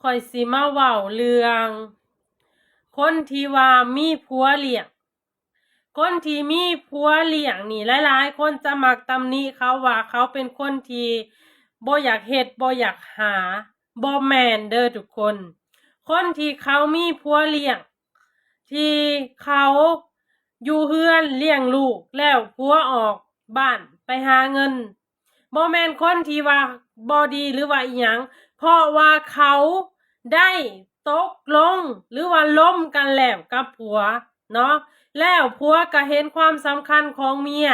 ข่อยสิมาเว้าเรื่องคนที่ว่ามีผัวเลี้ยงคนที่มีผัวเลี้ยงนี่หลายๆคนจะมักตำหนิเขาว่าเขาเป็นคนที่บ่อยากเฮ็ดบ่อยากหาบ่แม่นเด้อทุกคน คนที่เขามีผัวเลี้ยงที่เขาอยู่เฮือนเลี้ยงลูกแล้วผัวออกบ้านไปหาเงินบ่แม่นคนที่ว่าบ่ดีหรือว่าอีหยังเพราะว่าเขาได้ตกลงหรือว่าล้มกันแล้วกับผัวเนาะแล้วผัวก็เห็นความสำคัญของเมีย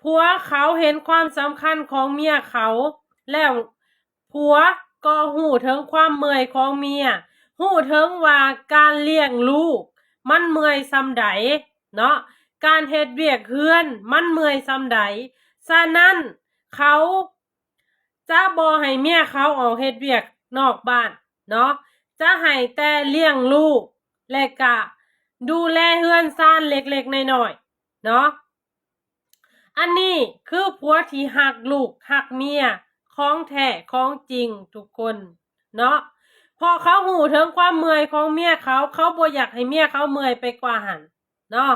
ผัวเขาเห็นความสำคัญของเมียเขาแล้วผัวก็หู้ถึงความเมื่อยของเมียหู้ถึงว่าการเลี้ยงลูกมันเมื่อยซำใดเนาะการเฮ็ดเวียกเฮือนมันเมื่อยซำใดฉะนั้นเขาจะบ่ให้เมียเขาออกเฮ็ดเวียกนอกบ้านเนาะจะให้แต่เลี้ยงลูกและก็ดูแลเฮือนซ่านเล็กๆน้อยๆเนาะอันนี้คือผัวที่หักลูกหักเมียของแท้ของจริงทุกคนเนาะพอเขาหูถึงความเมื่อยของเมียเขาบ่อยากให้เมียเขาเมื่อยไปกว่าหันเนาะ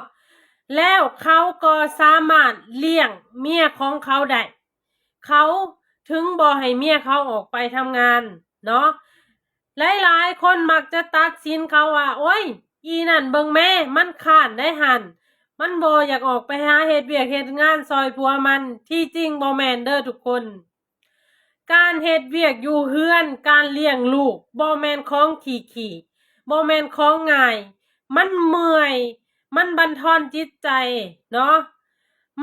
แล้วเขาก็สามารถเลี้ยงเมียของเขาได้เขาถึงบ่ให้เมียเขาออกไปทำงานเนาะหลายๆคนมักจะตัดสินเขาว่าโอ้ยอีนั่นเบิ่งแม่มันข้านได้หันมันบ่อยากออกไปหาเฮ็ดเวียกเฮ็ดงานซอยผัวมันที่จริงบ่แม่นเด้อทุกคนการเฮ็ดเวียกอยู่เฮือนการเลี้ยงลูกบ่แม่นของขี่บ่แม่นของง่ายมันเมื่อยมันบั่นทอนจิตใจเนาะ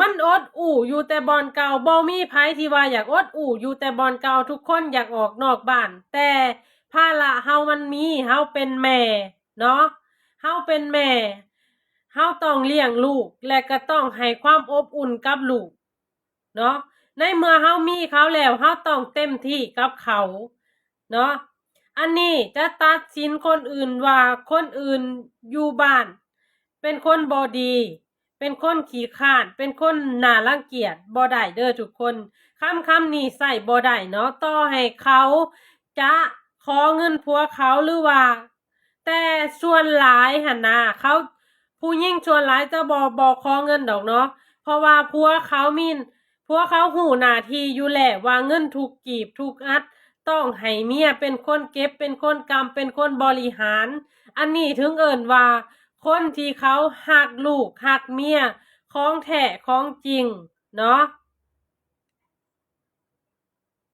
มันอดอู้อยู่แต่บ่อนเก่าบ่มีไผที่ว่าอยากอดอู้อยู่แต่บ่อนเก่าทุกคนอยากออกนอกบ้านแต่ภาระเฮามันมีเฮาเป็นแม่เนาะเฮาเป็นแม่เฮาต้องเลี้ยงลูกและก็ต้องให้ความอบอุ่นกับลูกเนาะในเมื่อเฮามีเขาแล้วเฮาต้องเต็มที่กับเขาเนาะอันนี้จะตัดสินคนอื่นว่าคนอื่นอยู่บ้านเป็นคนบ่ดีเป็นคนขี้คร้านเป็นคนน่ารังเกียจบ่ได้เด้อทุกคนคำนี้ใส่บ่ได้เนาะต่อให้เขาจะขอเงินผัวเขาหรือว่าแต่ส่วนหลายหั่นน่ะเขาผู้หญิงส่วนหลายจะบ่ขอเงินดอกเนาะเพราะว่าผัวเขาหู้หน้าที่อยู่แล้วว่าเงินทุกกีบทุกอัดต้องให้เมียเป็นคนเก็บเป็นคนกำเป็นคนบริหารอันนี้ถึงเอิ้นว่าคนที่เขาหักลูกหักเมียของแท้ของจริงเนาะ